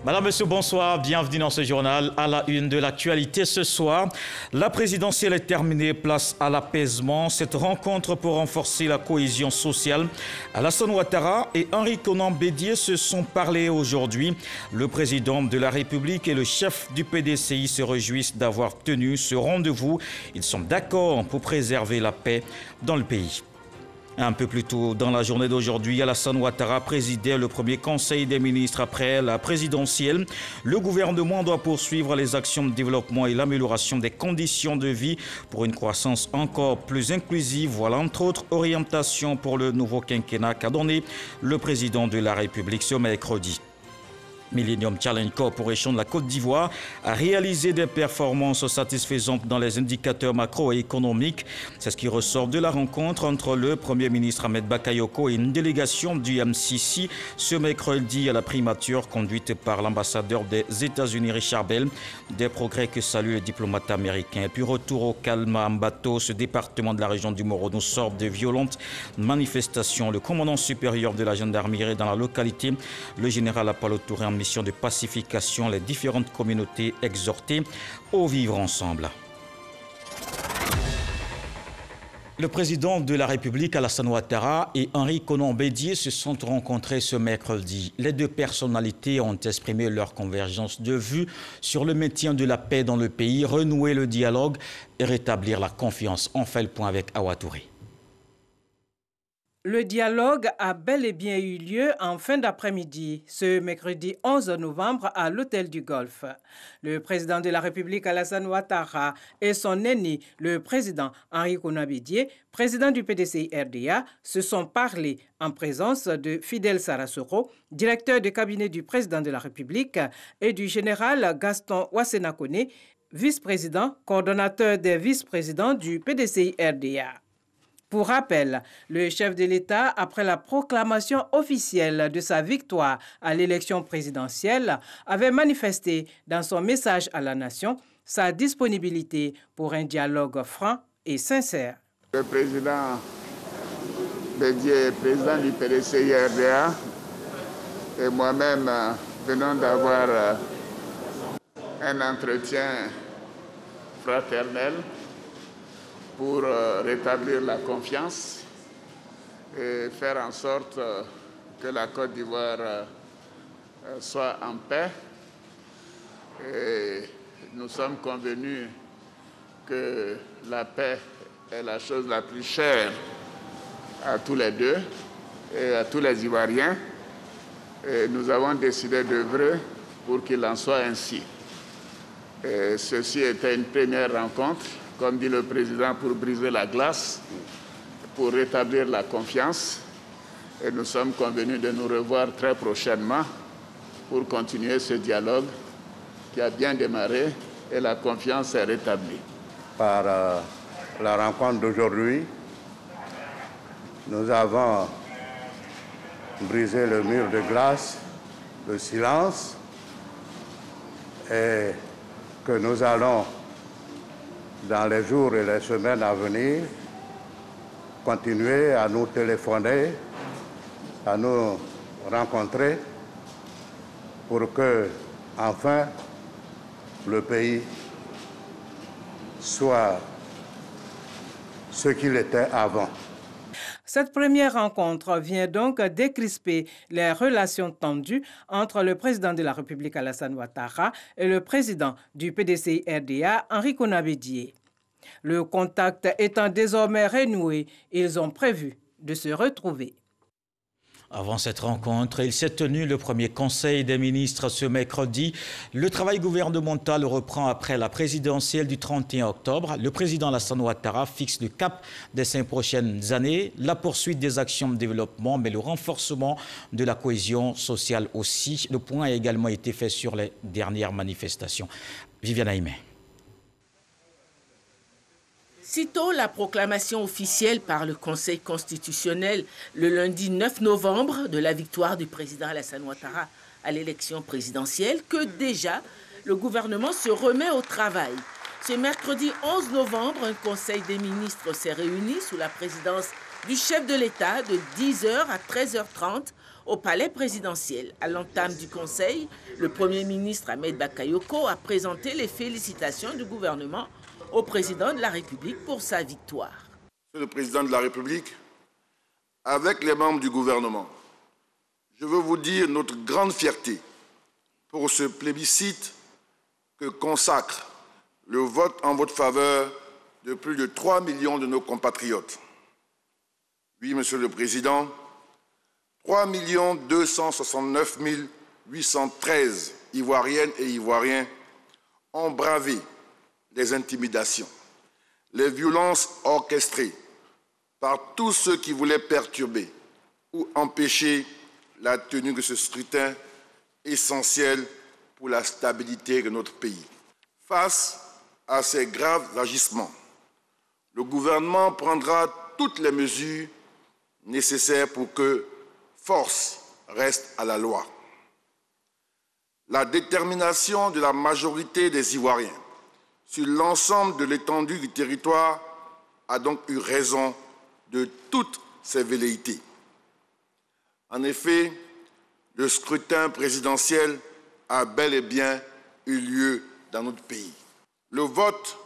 Madame, Monsieur, bonsoir. Bienvenue dans ce journal. À la une de l'actualité ce soir, la présidentielle est terminée. Place à l'apaisement. Cette rencontre pour renforcer la cohésion sociale. Alassane Ouattara et Henri Konan Bédié se sont parlé aujourd'hui. Le président de la République et le chef du PDCI se réjouissent d'avoir tenu ce rendez-vous. Ils sont d'accord pour préserver la paix dans le pays. Un peu plus tôt dans la journée d'aujourd'hui, Alassane Ouattara présidait le premier conseil des ministres après la présidentielle. Le gouvernement doit poursuivre les actions de développement et l'amélioration des conditions de vie pour une croissance encore plus inclusive. Voilà entre autres orientations pour le nouveau quinquennat qu'a donné le président de la République ce mercredi. Millennium Challenge Corporation de la Côte d'Ivoire a réalisé des performances satisfaisantes dans les indicateurs macroéconomiques. C'est ce qui ressort de la rencontre entre le Premier ministre Ahmed Bakayoko et une délégation du MCC ce mercredi à la primature conduite par l'ambassadeur des États-Unis Richard Bell. Des progrès que salue le diplomate américain. Et puis retour au calme à Mbato, ce département de la région du Moro nous sort de violentes manifestations. Le commandant supérieur de la gendarmerie dans la localité, le général Apollo Touré, en mission de pacification, les différentes communautés exhortées au vivre ensemble. Le président de la République, Alassane Ouattara, et Henri Konan Bédié se sont rencontrés ce mercredi. Les deux personnalités ont exprimé leur convergence de vues sur le maintien de la paix dans le pays, renouer le dialogue et rétablir la confiance. On fait le point avec Awa Touré. Le dialogue a bel et bien eu lieu en fin d'après-midi, ce mercredi 11 novembre à l'Hôtel du Golfe. Le président de la République, Alassane Ouattara, et son aîné, le président Henri Konan Bédié, président du PDCI-RDA, se sont parlé en présence de Fidel Sarasoro, directeur de cabinet du président de la République, et du général Gaston Ouassenakone, vice-président, coordonnateur des vice-présidents du PDCI-RDA. Pour rappel, le chef de l'État, après la proclamation officielle de sa victoire à l'élection présidentielle, avait manifesté dans son message à la nation sa disponibilité pour un dialogue franc et sincère. Le président Bédié, président du PDCI-RDA, et moi-même venons d'avoir un entretien fraternel pour rétablir la confiance et faire en sorte que la Côte d'Ivoire soit en paix. Et nous sommes convenus que la paix est la chose la plus chère à tous les deux et à tous les Ivoiriens. Et nous avons décidé d'œuvrer pour qu'il en soit ainsi. Et ceci était une première rencontre, comme dit le président, pour briser la glace, pour rétablir la confiance. Et nous sommes convenus de nous revoir très prochainement pour continuer ce dialogue qui a bien démarré et la confiance est rétablie. Par la rencontre d'aujourd'hui, nous avons brisé le mur de glace, le silence, et que nous allons, dans les jours et les semaines à venir, continuer à nous téléphoner, à nous rencontrer pour que, enfin, le pays soit ce qu'il était avant. Cette première rencontre vient donc décrisper les relations tendues entre le président de la République, Alassane Ouattara, et le président du PDCI-RDA, Henri Konan Bédié. Le contact étant désormais renoué, ils ont prévu de se retrouver. Avant cette rencontre, il s'est tenu le premier conseil des ministres ce mercredi. Le travail gouvernemental reprend après la présidentielle du 31 octobre. Le président Alassane Ouattara fixe le cap des 5 prochaines années, la poursuite des actions de développement, mais le renforcement de la cohésion sociale aussi. Le point a également été fait sur les dernières manifestations. Viviane Aimé. Sitôt la proclamation officielle par le Conseil constitutionnel le lundi 9 novembre de la victoire du président Alassane Ouattara à l'élection présidentielle que déjà le gouvernement se remet au travail. Ce mercredi 11 novembre, un Conseil des ministres s'est réuni sous la présidence du chef de l'État de 10h à 13h30 au palais présidentiel. À l'entame du conseil, le Premier ministre Ahmed Bakayoko a présenté les félicitations du gouvernement au président de la République pour sa victoire. Monsieur le Président de la République, avec les membres du gouvernement, je veux vous dire notre grande fierté pour ce plébiscite que consacre le vote en votre faveur de plus de 3 millions de nos compatriotes. Oui, Monsieur le Président, 3 269 813 Ivoiriennes et Ivoiriens ont bravé les intimidations, les violences orchestrées par tous ceux qui voulaient perturber ou empêcher la tenue de ce scrutin essentiel pour la stabilité de notre pays. Face à ces graves agissements, le gouvernement prendra toutes les mesures nécessaires pour que force reste à la loi. La détermination de la majorité des Ivoiriens sur l'ensemble de l'étendue du territoire a donc eu raison de toutes ces velléités. En effet, le scrutin présidentiel a bel et bien eu lieu dans notre pays. Le vote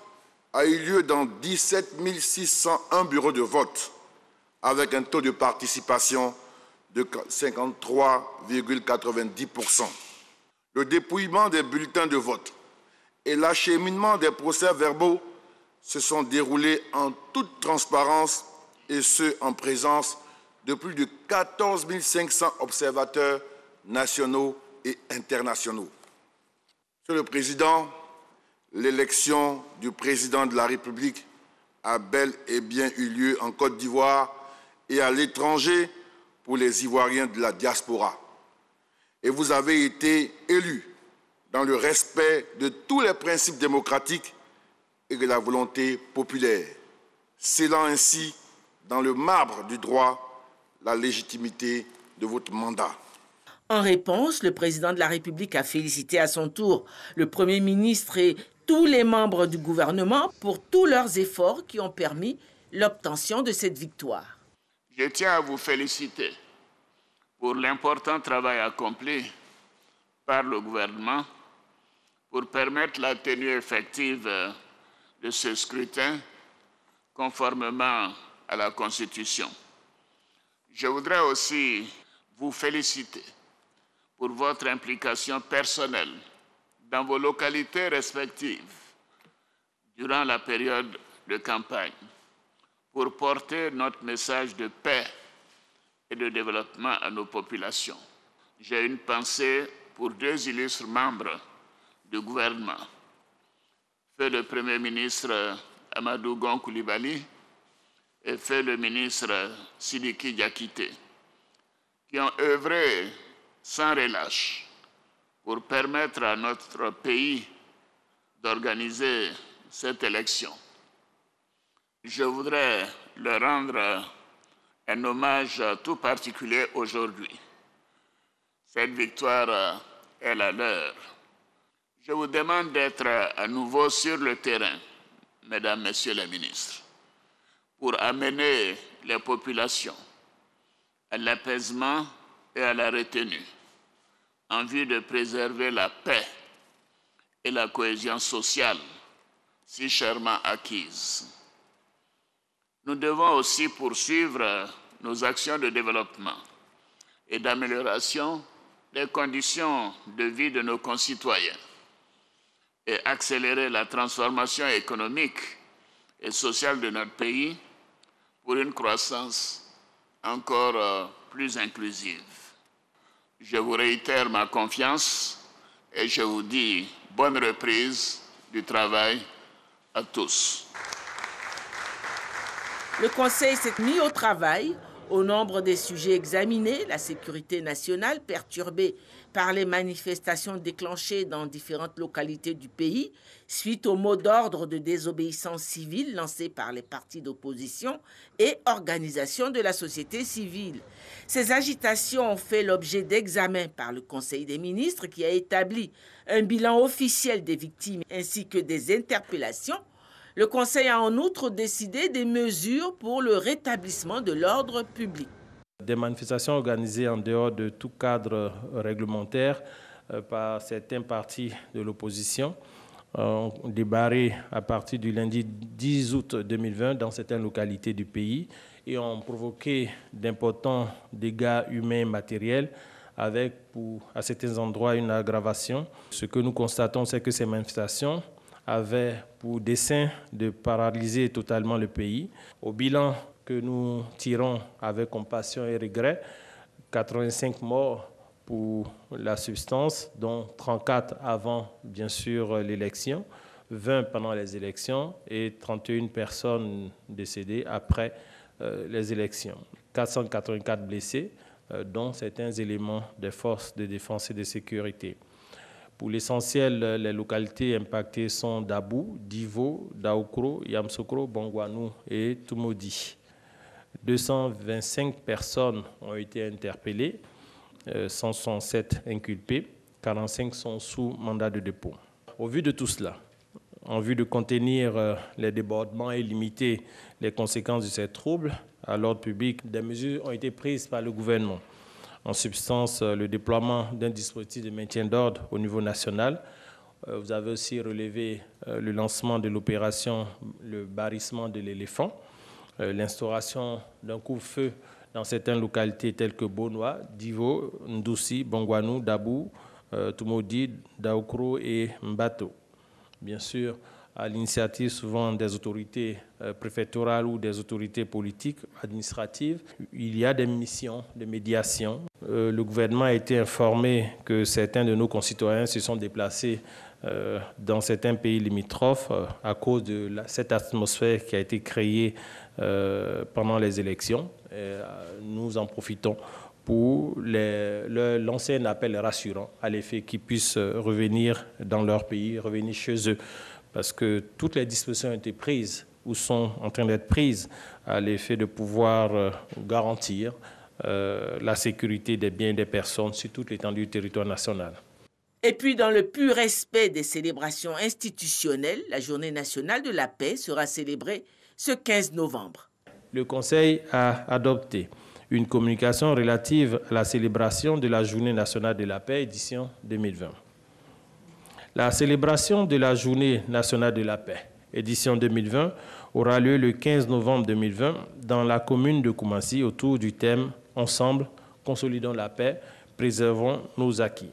a eu lieu dans 17 601 bureaux de vote, avec un taux de participation de 53,90%. Le dépouillement des bulletins de vote et l'acheminement des procès-verbaux se sont déroulés en toute transparence, et ce, en présence de plus de 14 500 observateurs nationaux et internationaux. Monsieur le Président, l'élection du Président de la République a bel et bien eu lieu en Côte d'Ivoire et à l'étranger pour les Ivoiriens de la diaspora. Et vous avez été élus dans le respect de tous les principes démocratiques et de la volonté populaire, scellant ainsi dans le marbre du droit la légitimité de votre mandat. En réponse, le président de la République a félicité à son tour le Premier ministre et tous les membres du gouvernement pour tous leurs efforts qui ont permis l'obtention de cette victoire. Je tiens à vous féliciter pour l'important travail accompli par le gouvernement pour permettre la tenue effective de ce scrutin conformément à la Constitution. Je voudrais aussi vous féliciter pour votre implication personnelle dans vos localités respectives durant la période de campagne pour porter notre message de paix et de développement à nos populations. J'ai une pensée pour deux illustres membres du gouvernement, feu le Premier ministre Amadou Gon Coulibaly et feu le ministre Sidiki Diakité, qui ont œuvré sans relâche pour permettre à notre pays d'organiser cette élection. Je voudrais leur rendre un hommage tout particulier aujourd'hui. Cette victoire est la leur. Je vous demande d'être à nouveau sur le terrain, Mesdames, Messieurs les ministres, pour amener les populations à l'apaisement et à la retenue, en vue de préserver la paix et la cohésion sociale si chèrement acquises. Nous devons aussi poursuivre nos actions de développement et d'amélioration des conditions de vie de nos concitoyens et accélérer la transformation économique et sociale de notre pays pour une croissance encore plus inclusive. Je vous réitère ma confiance et je vous dis bonne reprise du travail à tous. Le Conseil s'est mis au travail. Au nombre des sujets examinés, la sécurité nationale perturbée par les manifestations déclenchées dans différentes localités du pays suite au mot d'ordre de désobéissance civile lancé par les partis d'opposition et organisations de la société civile. Ces agitations ont fait l'objet d'examens par le Conseil des ministres qui a établi un bilan officiel des victimes ainsi que des interpellations. Le Conseil a en outre décidé des mesures pour le rétablissement de l'ordre public. Des manifestations organisées en dehors de tout cadre réglementaire par certains partis de l'opposition ont débarré à partir du lundi 10 août 2020 dans certaines localités du pays et ont provoqué d'importants dégâts humains et matériels avec, à certains endroits, une aggravation. Ce que nous constatons, c'est que ces manifestations avaient pour dessein de paralyser totalement le pays. Au bilan que nous tirons avec compassion et regret, 85 morts pour la substance, dont 34 avant, bien sûr, l'élection, 20 pendant les élections et 31 personnes décédées après les élections. 484 blessés, dont certains éléments des forces de défense et de sécurité. Pour l'essentiel, les localités impactées sont Dabou, Divo, Daoukro, Yamsokro, Bongwanou et Tumodi. 225 personnes ont été interpellées, 167 inculpés, 45 sont sous mandat de dépôt. Au vu de tout cela, en vue de contenir les débordements et limiter les conséquences de ces troubles à l'ordre public, des mesures ont été prises par le gouvernement. En substance, le déploiement d'un dispositif de maintien d'ordre au niveau national. Vous avez aussi relevé le lancement de l'opération Le Barrissement de l'éléphant, l'instauration d'un couvre-feu dans certaines localités telles que Bonoa, Divo, Ndoussi, Bongwanou, Dabou, Tumodi, Daoukro et Mbato. Bien sûr, à l'initiative souvent des autorités préfectorales ou des autorités politiques, administratives, il y a des missions de médiation. Le gouvernement a été informé que certains de nos concitoyens se sont déplacés dans certains pays limitrophes à cause de cette atmosphère qui a été créée pendant les élections. Et nous en profitons pour lancer un appel rassurant à l'effet qu'ils puissent revenir dans leur pays, revenir chez eux. Parce que toutes les dispositions ont été prises ou sont en train d'être prises à l'effet de pouvoir garantir la sécurité des biens et des personnes sur toute l'étendue du territoire national. Et puis, dans le pur respect des célébrations institutionnelles, la Journée nationale de la paix sera célébrée ce 15 novembre. Le Conseil a adopté une communication relative à la célébration de la Journée nationale de la paix, édition 2020. La célébration de la Journée nationale de la paix, édition 2020, aura lieu le 15 novembre 2020 dans la commune de Koumassi autour du thème « Ensemble, consolidons la paix, préservons nos acquis ».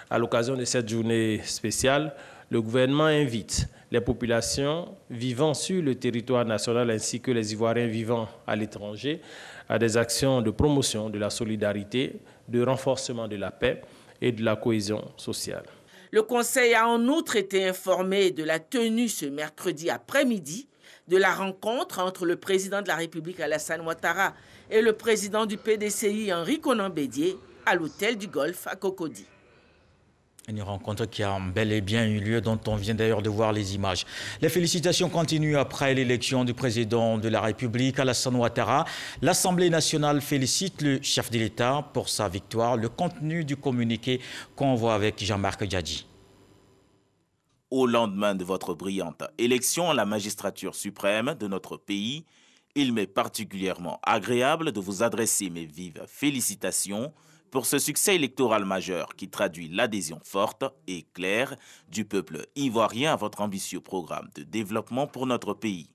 À l'occasion de cette journée spéciale, le gouvernement invite les populations vivant sur le territoire national ainsi que les Ivoiriens vivant à l'étranger à des actions de promotion de la solidarité, de renforcement de la paix et de la cohésion sociale. Le Conseil a en outre été informé de la tenue ce mercredi après-midi de la rencontre entre le président de la République Alassane Ouattara et le président du PDCI Henri Konan Bédié à l'hôtel du Golfe à Cocody. Une rencontre qui a bel et bien eu lieu, dont on vient d'ailleurs de voir les images. Les félicitations continuent après l'élection du président de la République, Alassane Ouattara. L'Assemblée nationale félicite le chef de l'État pour sa victoire. Le contenu du communiqué qu'on voit avec Jean-Marc Djadji. Au lendemain de votre brillante élection à la magistrature suprême de notre pays, il m'est particulièrement agréable de vous adresser mes vives félicitations pour ce succès électoral majeur qui traduit l'adhésion forte et claire du peuple ivoirien à votre ambitieux programme de développement pour notre pays.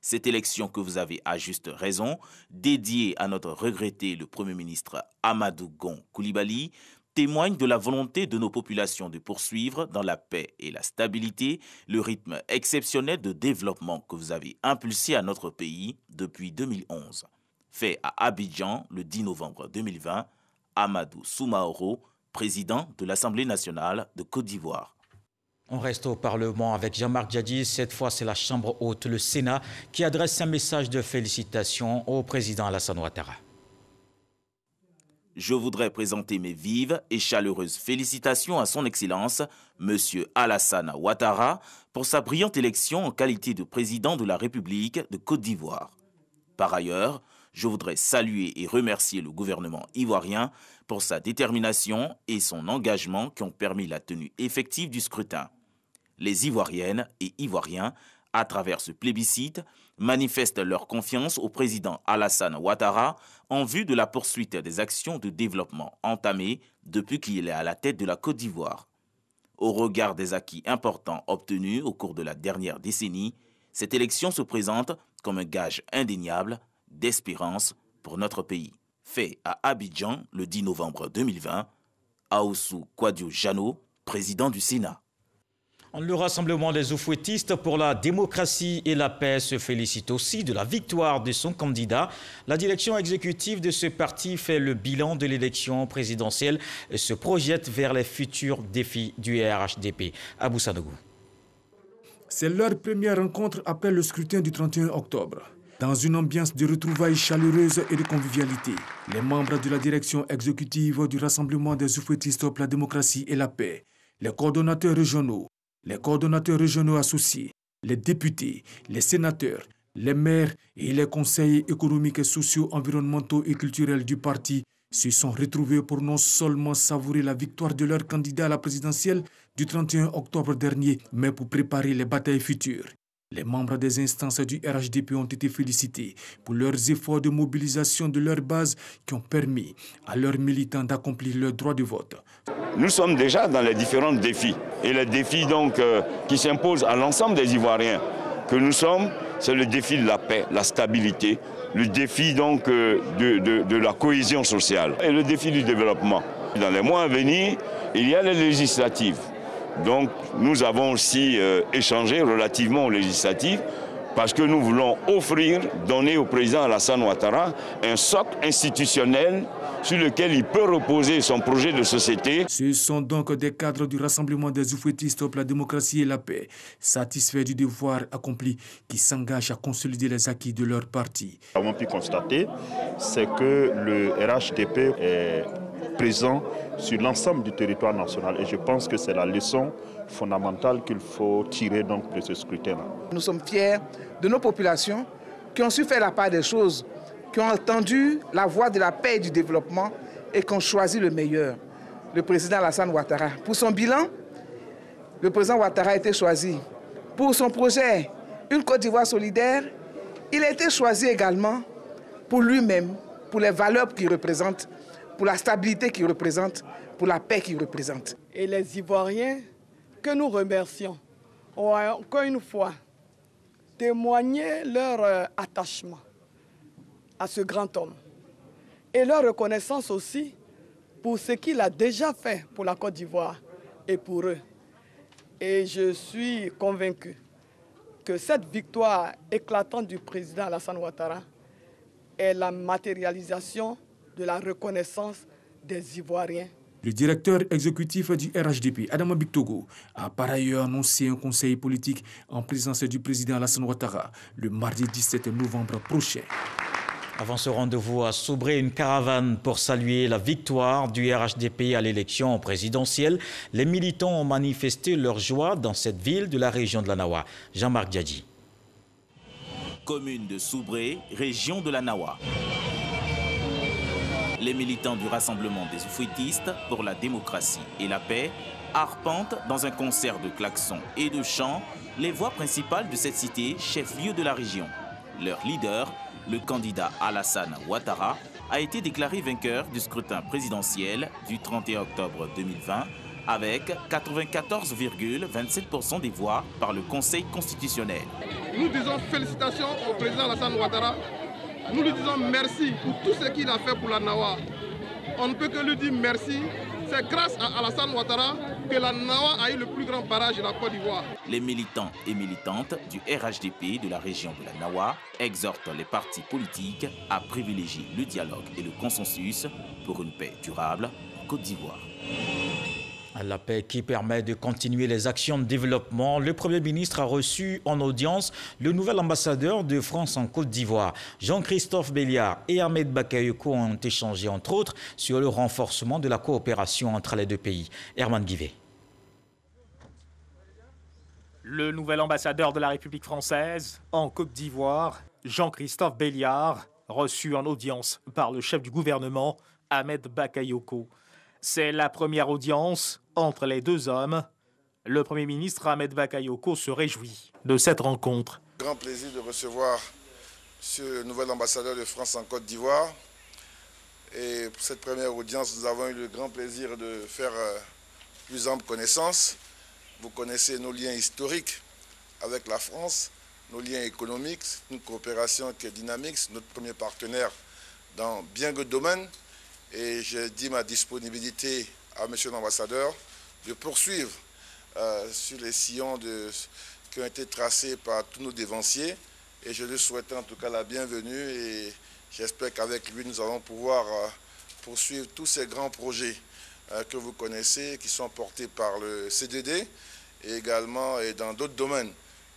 Cette élection que vous avez à juste raison dédiée à notre regretté le Premier ministre Amadou Gon Coulibaly témoigne de la volonté de nos populations de poursuivre dans la paix et la stabilité le rythme exceptionnel de développement que vous avez impulsé à notre pays depuis 2011. Fait à Abidjan le 10 novembre 2020, Amadou Soumaoro, président de l'Assemblée nationale de Côte d'Ivoire. On reste au Parlement avec Jean-Marc Djadji. Cette fois, c'est la Chambre haute, le Sénat, qui adresse un message de félicitations au président Alassane Ouattara. Je voudrais présenter mes vives et chaleureuses félicitations à son Excellence, M. Alassane Ouattara, pour sa brillante élection en qualité de président de la République de Côte d'Ivoire. Par ailleurs, je voudrais saluer et remercier le gouvernement ivoirien pour sa détermination et son engagement qui ont permis la tenue effective du scrutin. Les Ivoiriennes et Ivoiriens à travers ce plébiscite, manifestent leur confiance au président Alassane Ouattara en vue de la poursuite des actions de développement entamées depuis qu'il est à la tête de la Côte d'Ivoire. Au regard des acquis importants obtenus au cours de la dernière décennie, cette élection se présente comme un gage indéniable d'espérance pour notre pays. Fait à Abidjan le 10 novembre 2020, Aoussou Kwadio Jano, président du Sénat. Le rassemblement des oufouettistes pour la démocratie et la paix se félicite aussi de la victoire de son candidat. La direction exécutive de ce parti fait le bilan de l'élection présidentielle et se projette vers les futurs défis du RHDP. Abou Sanougou. C'est leur première rencontre après le scrutin du 31 octobre. Dans une ambiance de retrouvailles chaleureuses et de convivialité, les membres de la direction exécutive du rassemblement des oufouettistes pour la démocratie et la paix, les coordonnateurs régionaux associés, les députés, les sénateurs, les maires et les conseillers économiques et sociaux, environnementaux et culturels du parti se sont retrouvés pour non seulement savourer la victoire de leur candidat à la présidentielle du 31 octobre dernier, mais pour préparer les batailles futures. Les membres des instances du RHDP ont été félicités pour leurs efforts de mobilisation de leur base qui ont permis à leurs militants d'accomplir leur droit de vote. Nous sommes déjà dans les différents défis. Et les défis donc, qui s'imposent à l'ensemble des Ivoiriens que nous sommes, c'est le défi de la paix, la stabilité, le défi donc, de la cohésion sociale et le défi du développement. Dans les mois à venir, il y a les législatives. Donc nous avons aussi échangé relativement aux législatives parce que nous voulons donner au président Alassane Ouattara un socle institutionnel sur lequel il peut reposer son projet de société. Ce sont donc des cadres du rassemblement des oufouettistes pour la démocratie et la paix, satisfaits du devoir accompli, qui s'engagent à consolider les acquis de leur parti. Ce qu'on a pu constater, c'est que le RHDP est présent sur l'ensemble du territoire national et je pense que c'est la leçon fondamentale qu'il faut tirer donc de ce scrutin-là. Nous sommes fiers de nos populations qui ont su faire la part des choses, qui ont entendu la voix de la paix et du développement et qui ont choisi le meilleur, le président Alassane Ouattara. Pour son bilan, le président Ouattara a été choisi. Pour son projet, une Côte d'Ivoire solidaire, il a été choisi également pour lui-même, pour les valeurs qu'il représente, pour la stabilité qu'il représente, pour la paix qu'il représente. Et les Ivoiriens que nous remercions ont encore une fois témoigné leur attachement à ce grand homme et leur reconnaissance aussi pour ce qu'il a déjà fait pour la Côte d'Ivoire et pour eux. Et je suis convaincu que cette victoire éclatante du président Alassane Ouattara est la matérialisation de la reconnaissance des Ivoiriens. Le directeur exécutif du RHDP, Adama Bictogo, a par ailleurs annoncé un conseil politique en présence du président Alassane Ouattara le mardi 17 novembre prochain. Avant ce rendez-vous à Soubré, une caravane pour saluer la victoire du RHDP à l'élection présidentielle. Les militants ont manifesté leur joie dans cette ville de la région de la Nawa. Jean-Marc Diadji. Commune de Soubré, région de la Nawa. Les militants du Rassemblement des oufouettistes pour la démocratie et la paix arpentent dans un concert de klaxons et de chants les voies principales de cette cité, chef-lieu de la région. Leur leader, le candidat Alassane Ouattara, a été déclaré vainqueur du scrutin présidentiel du 31 octobre 2020 avec 94,27% des voix par le Conseil constitutionnel. Nous disons félicitations au président Alassane Ouattara. Nous lui disons merci pour tout ce qu'il a fait pour la Nawa. On ne peut que lui dire merci. C'est grâce à Alassane Ouattara que la Nawa a eu le plus grand barrage de la Côte d'Ivoire. Les militants et militantes du RHDP de la région de la Nawa exhortent les partis politiques à privilégier le dialogue et le consensus pour une paix durable en Côte d'Ivoire. La paix qui permet de continuer les actions de développement. Le Premier ministre a reçu en audience le nouvel ambassadeur de France en Côte d'Ivoire. Jean-Christophe Béliard et Ahmed Bakayoko ont échangé entre autres sur le renforcement de la coopération entre les deux pays. Herman Guivet. Le nouvel ambassadeur de la République française en Côte d'Ivoire, Jean-Christophe Béliard, reçu en audience par le chef du gouvernement, Ahmed Bakayoko. C'est la première audience entre les deux hommes Le Premier ministre Ahmed Bakayoko se réjouit de cette rencontre. Grand plaisir de recevoir ce nouvel ambassadeur de France en Côte d'Ivoire. Et pour cette première audience, nous avons eu le grand plaisir de faire plus ample connaissance. Vous connaissez nos liens historiques avec la France, nos liens économiques, une coopération qui est dynamique, c'est notre premier partenaire dans bien de domaines. Et j'ai dit ma disponibilité à M. l'ambassadeur de poursuivre sur les sillons qui ont été tracés par tous nos dévanciers. Et je lui souhaite en tout cas la bienvenue et j'espère qu'avec lui, nous allons pouvoir poursuivre tous ces grands projets que vous connaissez, qui sont portés par le CDD et également et dans d'autres domaines.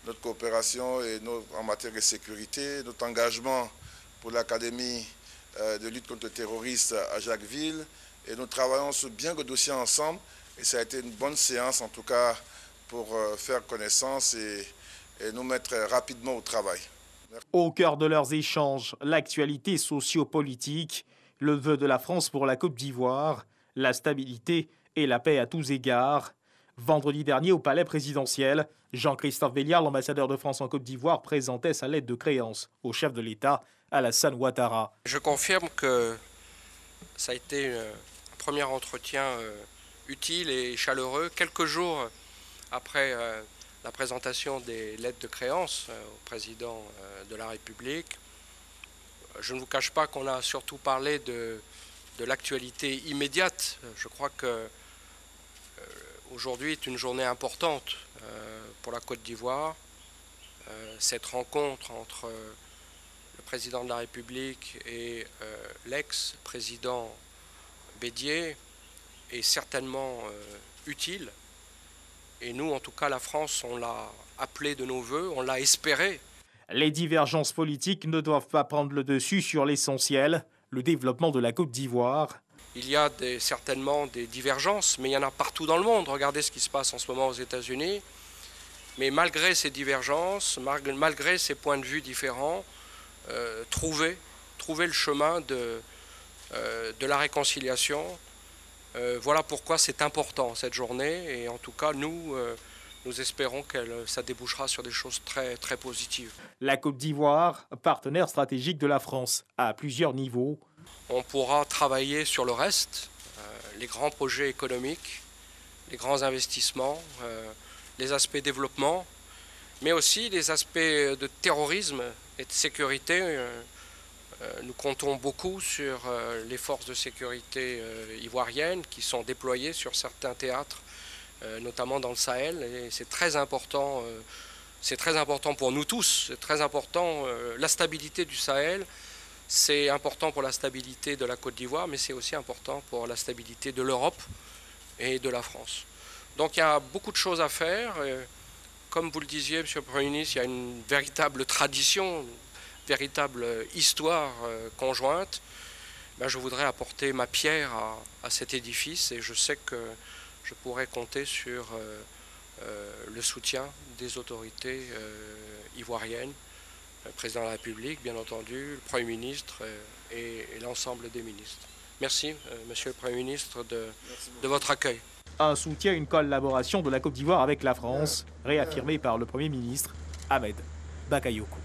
Notre coopération et en matière de sécurité, notre engagement pour l'Académie de lutte contre le terrorisme à Jacquesville. Et nous travaillons sur bien de dossiers ensemble. Et ça a été une bonne séance, en tout cas, pour faire connaissance et nous mettre rapidement au travail. Merci. Au cœur de leurs échanges, l'actualité socio-politique, le vœu de la France pour la Côte d'Ivoire, la stabilité et la paix à tous égards. Vendredi dernier, au palais présidentiel, Jean-Christophe Béliard, l'ambassadeur de France en Côte d'Ivoire, présentait sa lettre de créance au chef de l'État, Alassane Ouattara. Je confirme que ça a été un premier entretien utile et chaleureux. Quelques jours après la présentation des lettres de créance au président de la République, je ne vous cache pas qu'on a surtout parlé de l'actualité immédiate. Je crois que aujourd'hui est une journée importante pour la Côte d'Ivoire. Cette rencontre entre le président de la République et l'ex-président Bédié est certainement utile. Et nous, en tout cas, la France, on l'a appelé de nos voeux, on l'a espéré. Les divergences politiques ne doivent pas prendre le dessus sur l'essentiel, le développement de la Côte d'Ivoire. Il y a certainement des divergences, mais il y en a partout dans le monde. Regardez ce qui se passe en ce moment aux États-Unis. Mais malgré ces divergences, malgré ces points de vue différents, trouver le chemin de la réconciliation. Voilà pourquoi c'est important cette journée. Et en tout cas, nous espérons que ça débouchera sur des choses très, très positives. La Côte d'Ivoire, partenaire stratégique de la France, à plusieurs niveaux. On pourra travailler sur le reste, les grands projets économiques, les grands investissements, les aspects développement, mais aussi les aspects de terrorisme et de sécurité. Nous comptons beaucoup sur les forces de sécurité ivoiriennes qui sont déployées sur certains théâtres, notamment dans le Sahel. Et c'est très important pour nous tous, c'est très important. La stabilité du Sahel, c'est important pour la stabilité de la Côte d'Ivoire, mais c'est aussi important pour la stabilité de l'Europe et de la France. Donc il y a beaucoup de choses à faire. Comme vous le disiez, Monsieur le Premier ministre, il y a une véritable tradition, une véritable histoire conjointe. Ben, je voudrais apporter ma pierre à cet édifice et je sais que je pourrais compter sur le soutien des autorités ivoiriennes, le président de la République, bien entendu, le Premier ministre et l'ensemble des ministres. Merci, Monsieur le Premier ministre, de votre accueil. Un soutien, une collaboration de la Côte d'Ivoire avec la France, réaffirmé par le Premier ministre Ahmed Bakayoko.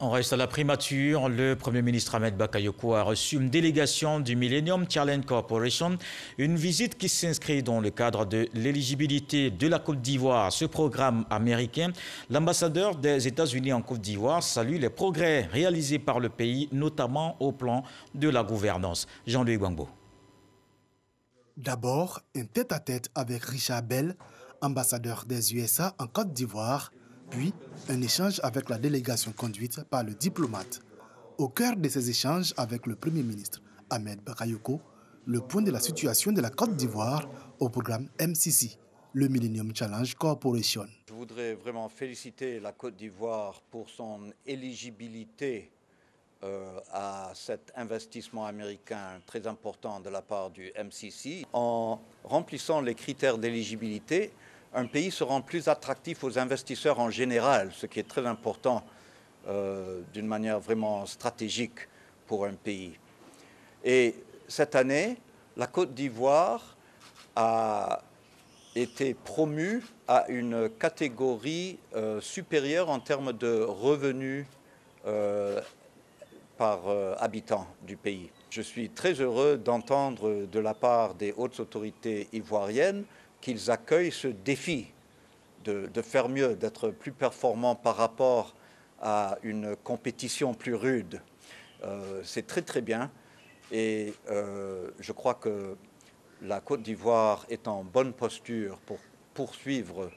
On reste à la primature. Le Premier ministre Ahmed Bakayoko a reçu une délégation du Millennium Challenge Corporation, une visite qui s'inscrit dans le cadre de l'éligibilité de la Côte d'Ivoire à ce programme américain. L'ambassadeur des États-Unis en Côte d'Ivoire salue les progrès réalisés par le pays, notamment au plan de la gouvernance. Jean-Louis Gbangbo. D'abord, un tête-à-tête avec Richard Bell, ambassadeur des USA en Côte d'Ivoire, puis un échange avec la délégation conduite par le diplomate. Au cœur de ces échanges avec le Premier ministre Ahmed Bakayoko, le point de la situation de la Côte d'Ivoire au programme MCC, le Millennium Challenge Corporation. Je voudrais vraiment féliciter la Côte d'Ivoire pour son éligibilité à cet investissement américain très important de la part du MCC. En remplissant les critères d'éligibilité, un pays se rend plus attractif aux investisseurs en général, ce qui est très important d'une manière vraiment stratégique pour un pays. Et cette année, la Côte d'Ivoire a été promu à une catégorie supérieure en termes de revenus par habitant du pays. Je suis très heureux d'entendre de la part des hautes autorités ivoiriennes qu'ils accueillent ce défi de faire mieux, d'être plus performants par rapport à une compétition plus rude. C'est très très bien et je crois que la Côte d'Ivoire est en bonne posture pour poursuivre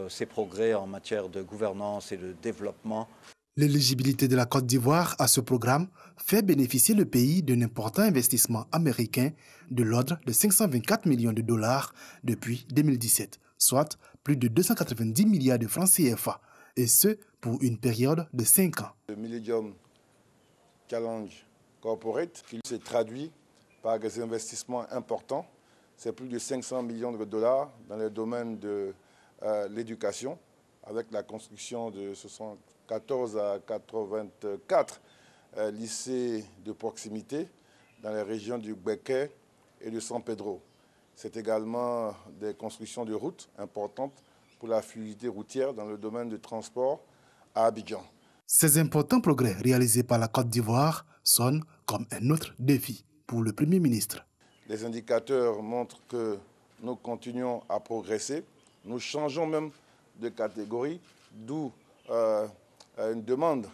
ses progrès en matière de gouvernance et de développement. L'éligibilité de la Côte d'Ivoire à ce programme fait bénéficier le pays d'un important investissement américain de l'ordre de 524 millions de dollars depuis 2017, soit plus de 290 milliards de francs CFA, et ce pour une période de 5 ans. Le Millennium Challenge Corporate, qui s'est traduit par des investissements importants, c'est plus de 500 millions de dollars dans le domaine de l'éducation, avec la construction de 74 à 84 lycées de proximité dans les régions du Béquet et de San Pedro. C'est également des constructions de routes importantes pour la fluidité routière dans le domaine du transport à Abidjan. Ces importants progrès réalisés par la Côte d'Ivoire sonnent comme un autre défi pour le Premier ministre. Les indicateurs montrent que nous continuons à progresser. Nous changeons même de catégorie, d'où une demande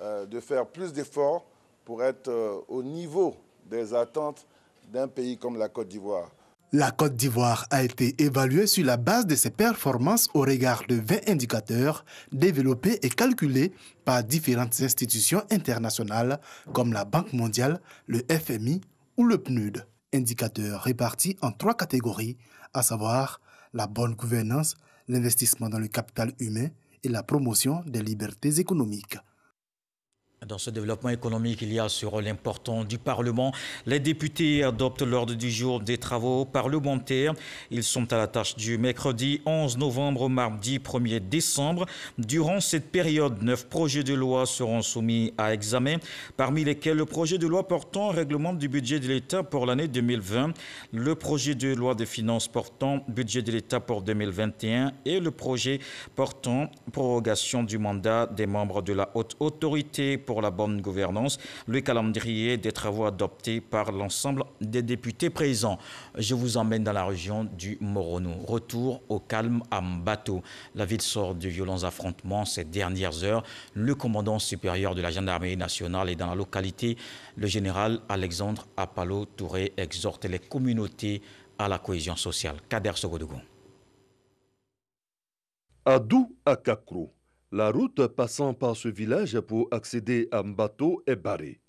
de faire plus d'efforts pour être au niveau des attentes d'un pays comme la Côte d'Ivoire. La Côte d'Ivoire a été évaluée sur la base de ses performances au regard de 20 indicateurs développés et calculés par différentes institutions internationales comme la Banque mondiale, le FMI ou le PNUD. Indicateurs répartis en 3 catégories, à savoir la bonne gouvernance, l'investissement dans le capital humain et la promotion des libertés économiques. Dans ce développement économique, il y a ce rôle important du Parlement. Les députés adoptent l'ordre du jour des travaux parlementaires. Ils sont à la tâche du mercredi 11 novembre au mardi 1er décembre. Durant cette période, 9 projets de loi seront soumis à examen, parmi lesquels le projet de loi portant règlement du budget de l'État pour l'année 2020, le projet de loi de finances portant budget de l'État pour 2021 et le projet portant prorogation du mandat des membres de la haute autorité pour la bonne gouvernance, le calendrier des travaux adoptés par l'ensemble des députés présents. Je vous emmène dans la région du Morono. Retour au calme à Mbato. La ville sort de violents affrontements ces dernières heures. Le commandant supérieur de la gendarmerie nationale est dans la localité. Le général Alexandre Apalo Touré exhorte les communautés à la cohésion sociale. Kader Sogodougou. Adou à Kakro. La route passant par ce village pour accéder à Mbato est barrée.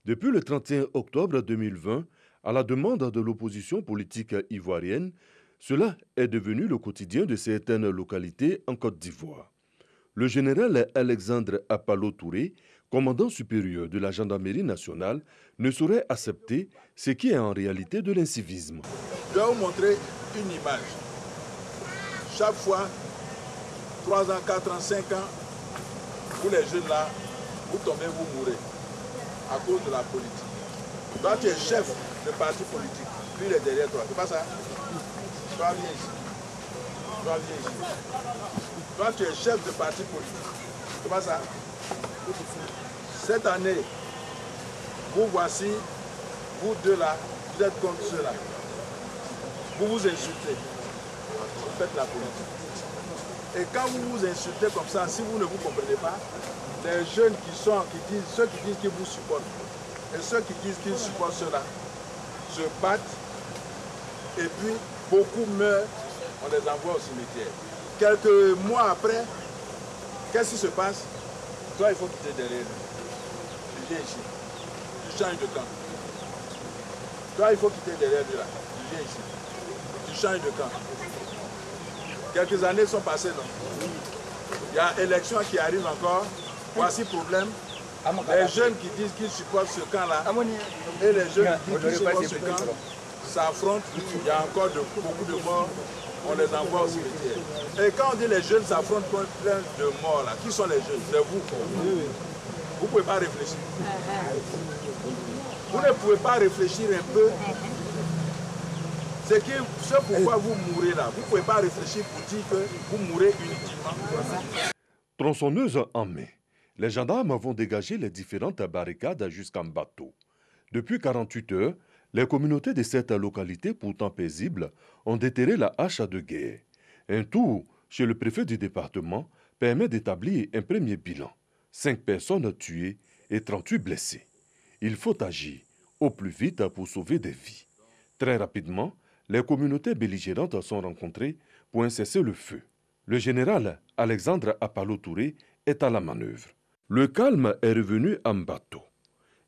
Depuis le 31 octobre 2020, à la demande de l'opposition politique ivoirienne, cela est devenu le quotidien de certaines localités en Côte d'Ivoire. Le général Alexandre Apalo Touré, commandant supérieur de la gendarmerie nationale, ne saurait accepter ce qui est en réalité de l'incivisme. Je vais vous montrer une image. Chaque fois, 3 ans, 4 ans, 5 ans, vous les jeunes là, vous tombez, vous mourrez à cause de la politique. Toi, tu es chef de parti politique, lui il est derrière toi, c'est pas ça? Toi, viens ici. Toi, viens ici. Toi, tu es chef de parti politique, c'est pas ça? Cette année, vous voici, vous deux là, vous êtes contre ceux-là. Vous vous insultez, vous faites la politique. Et quand vous vous insultez comme ça, si vous ne vous comprenez pas, les jeunes ceux qui disent qu'ils vous supportent, et ceux qui disent qu'ils supportent ceux-là, se battent, et puis beaucoup meurent, on les envoie au cimetière. Quelques mois après, qu'est-ce qui se passe? Toi, il faut quitter derrière nous. Tu viens ici. Tu changes de camp. Toi, il faut quitter derrière lui là. Tu viens ici. Tu changes de camp. Quelques années sont passées, non? Il y a élection qui arrive encore. Voici le problème. Les jeunes qui disent qu'ils supportent ce camp-là et les jeunes qui disent qu'ils supportent ce camp s'affrontent. Il y a encore beaucoup de morts. On les envoie au cimetière. Et quand on dit les jeunes s'affrontent contre plein de morts, là, qui sont les jeunes? C'est vous. Vous ne pouvez pas réfléchir. Vous ne pouvez pas réfléchir un peu. Ce pourquoi vous mourrez là, vous ne pouvez pas réfléchir pour dire que vous mourrez inutilement. Tronçonneuse en main, les gendarmes vont dégager les différentes barricades jusqu'en bateau. Depuis 48 heures, les communautés de cette localité pourtant paisible ont déterré la hache de guerre. Un tour chez le préfet du département permet d'établir un premier bilan. 5 personnes tuées et 38 blessés. Il faut agir au plus vite pour sauver des vies. Très rapidement, les communautés belligérantes sont rencontrées pour un cessez-le-feu. Le général Alexandre Apalo-Touré est à la manœuvre. Le calme est revenu en bateau.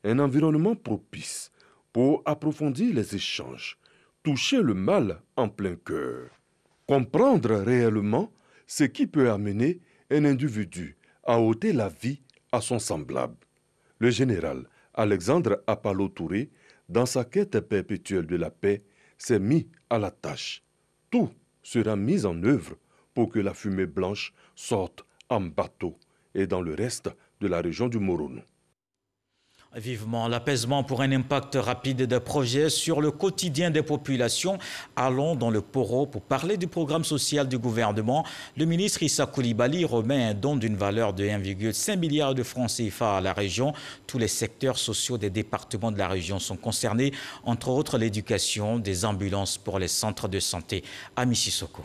Un environnement propice pour approfondir les échanges, toucher le mal en plein cœur. Comprendre réellement ce qui peut amener un individu à ôter la vie à son semblable. Le général Alexandre Apalo-Touré, dans sa quête perpétuelle de la paix, s'est mis à la tâche. Tout sera mis en œuvre pour que la fumée blanche sorte en bateau et dans le reste de la région du Morono. Vivement l'apaisement pour un impact rapide des projets sur le quotidien des populations. Allons dans le Poro pour parler du programme social du gouvernement. Le ministre Issa Coulibaly remet un don d'une valeur de 1,5 milliard de francs CFA à la région. Tous les secteurs sociaux des départements de la région sont concernés, entre autres l'éducation, des ambulances pour les centres de santé. À Mississoko.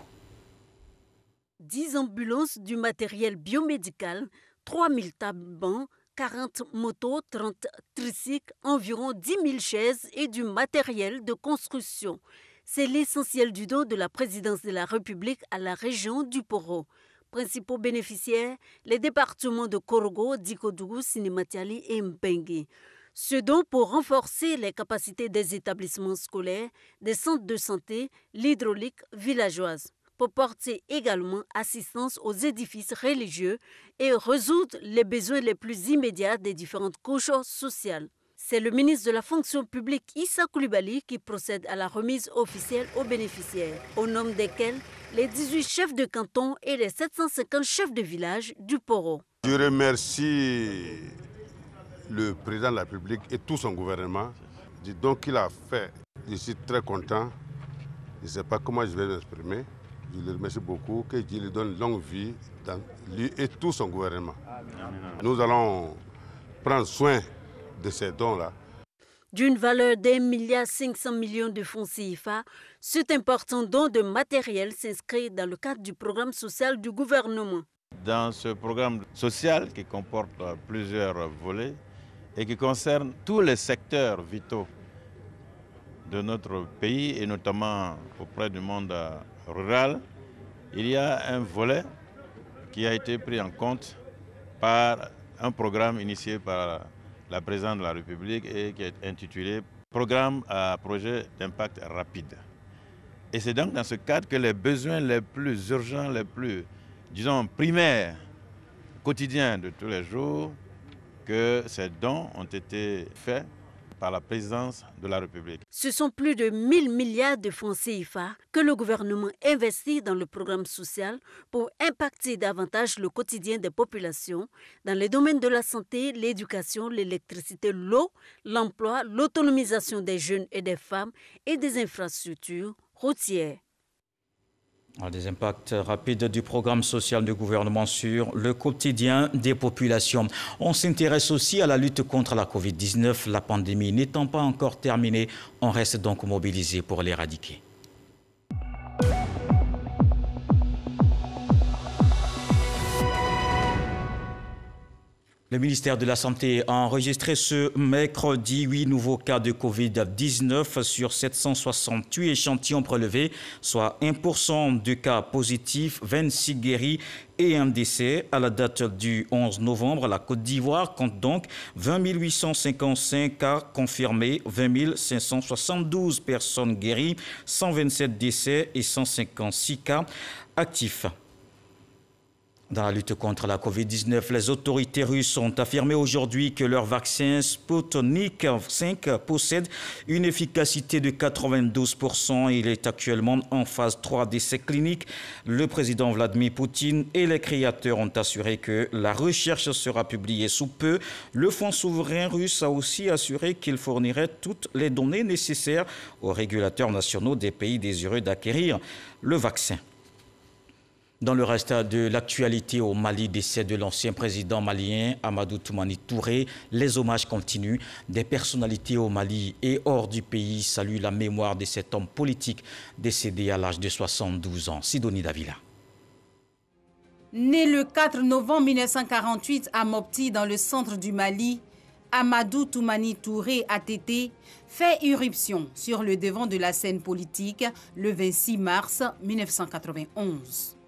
10 ambulances, du matériel biomédical, 3000 tables-bancs, 40 motos, 30 tricycles, environ 10 000 chaises et du matériel de construction. C'est l'essentiel du don de la présidence de la République à la région du Poro. Principaux bénéficiaires, les départements de Korogo, Dikodougou, Sinematiali et Mbengue. Ce don pour renforcer les capacités des établissements scolaires, des centres de santé, l'hydraulique villageoise. Pour porter également assistance aux édifices religieux et résoudre les besoins les plus immédiats des différentes couches sociales. C'est le ministre de la fonction publique Issa Coulibaly qui procède à la remise officielle aux bénéficiaires, au nom desquels les 18 chefs de canton et les 750 chefs de village du Poro. Je remercie le président de la République et tout son gouvernement du don qu'il a fait. Je suis très content. Je ne sais pas comment je vais m'exprimer. Je le remercie beaucoup, que Dieu lui donne longue vie dans lui et tout son gouvernement. Nous allons prendre soin de ces dons-là. D'une valeur d'1,5 milliard de francs CFA, cet important don de matériel s'inscrit dans le cadre du programme social du gouvernement. Dans ce programme social qui comporte plusieurs volets et qui concerne tous les secteurs vitaux de notre pays et notamment auprès du monde rural, il y a un volet qui a été pris en compte par un programme initié par la présidente de la République et qui est intitulé « Programme à projet d'impact rapide ». Et c'est donc dans ce cadre que les besoins les plus urgents, les plus, disons, primaires, quotidiens de tous les jours, que ces dons ont été faits par la présidence de la République. Ce sont plus de 1000 milliards de francs CFA que le gouvernement investit dans le programme social pour impacter davantage le quotidien des populations dans les domaines de la santé, l'éducation, l'électricité, l'eau, l'emploi, l'autonomisation des jeunes et des femmes et des infrastructures routières. Des impacts rapides du programme social du gouvernement sur le quotidien des populations. On s'intéresse aussi à la lutte contre la Covid-19. La pandémie n'étant pas encore terminée, on reste donc mobilisé pour l'éradiquer. Le ministère de la Santé a enregistré ce mercredi 8 nouveaux cas de Covid-19 sur 768 échantillons prélevés, soit 1% de cas positifs, 26 guéris et un décès. À la date du 11 novembre, la Côte d'Ivoire compte donc 20 855 cas confirmés, 20 572 personnes guéries, 127 décès et 156 cas actifs. Dans la lutte contre la Covid-19, les autorités russes ont affirmé aujourd'hui que leur vaccin Sputnik V possède une efficacité de 92%. Il est actuellement en phase 3 d'essais cliniques. Le président Vladimir Poutine et les créateurs ont assuré que la recherche sera publiée sous peu. Le Fonds souverain russe a aussi assuré qu'il fournirait toutes les données nécessaires aux régulateurs nationaux des pays désireux d'acquérir le vaccin. Dans le reste de l'actualité au Mali, décès de l'ancien président malien Amadou Toumani Touré, les hommages continuent. Des personnalités au Mali et hors du pays saluent la mémoire de cet homme politique décédé à l'âge de 72 ans. Sidonie Davila. Né le 4 novembre 1948 à Mopti, dans le centre du Mali, Amadou Toumani Touré, ATT, fait irruption sur le devant de la scène politique le 26 mars 1991.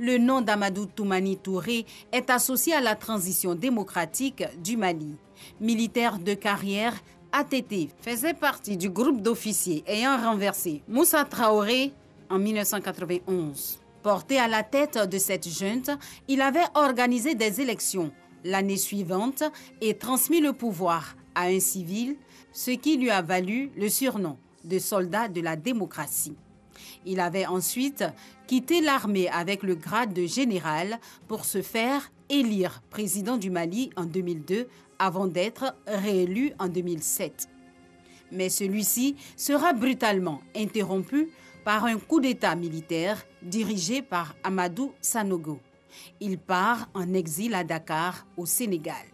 Le nom d'Amadou Toumani Touré est associé à la transition démocratique du Mali. Militaire de carrière, ATT faisait partie du groupe d'officiers ayant renversé Moussa Traoré en 1991. Porté à la tête de cette junte, il avait organisé des élections l'année suivante et transmis le pouvoir à un civil, ce qui lui a valu le surnom de soldat de la démocratie. Il avait ensuite quitté l'armée avec le grade de général pour se faire élire président du Mali en 2002 avant d'être réélu en 2007. Mais celui-ci sera brutalement interrompu par un coup d'État militaire dirigé par Amadou Sanogo. Il part en exil à Dakar, au Sénégal.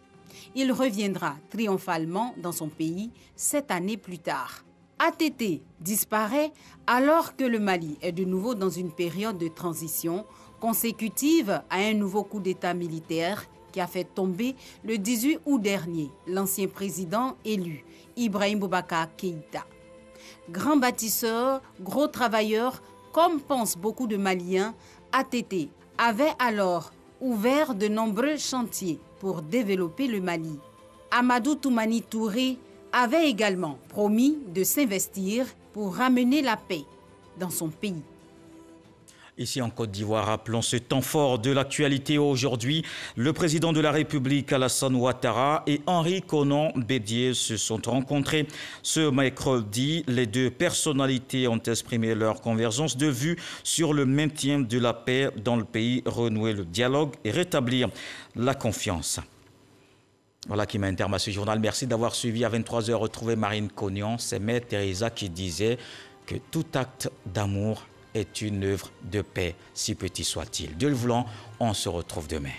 Il reviendra triomphalement dans son pays 7 années plus tard. ATT disparaît alors que le Mali est de nouveau dans une période de transition consécutive à un nouveau coup d'État militaire qui a fait tomber le 18 août dernier l'ancien président élu, Ibrahim Boubacar Keïta. Grand bâtisseur, gros travailleur, comme pensent beaucoup de Maliens, ATT avait alors ouvert de nombreux chantiers pour développer le Mali. Amadou Toumani Touré avait également promis de s'investir pour ramener la paix dans son pays. Ici en Côte d'Ivoire, rappelons ce temps fort de l'actualité aujourd'hui. Le président de la République, Alassane Ouattara, et Henri Konan Bédié se sont rencontrés ce mercredi. Les deux personnalités ont exprimé leur convergence de vues sur le maintien de la paix dans le pays, renouer le dialogue et rétablir la confiance. Voilà qui met un terme à ce journal. Merci d'avoir suivi. À 23h, retrouvez Marine Cognon. C'est Mère Teresa qui disait que tout acte d'amour est une œuvre de paix, si petit soit-il. Dieu le voulant, on se retrouve demain.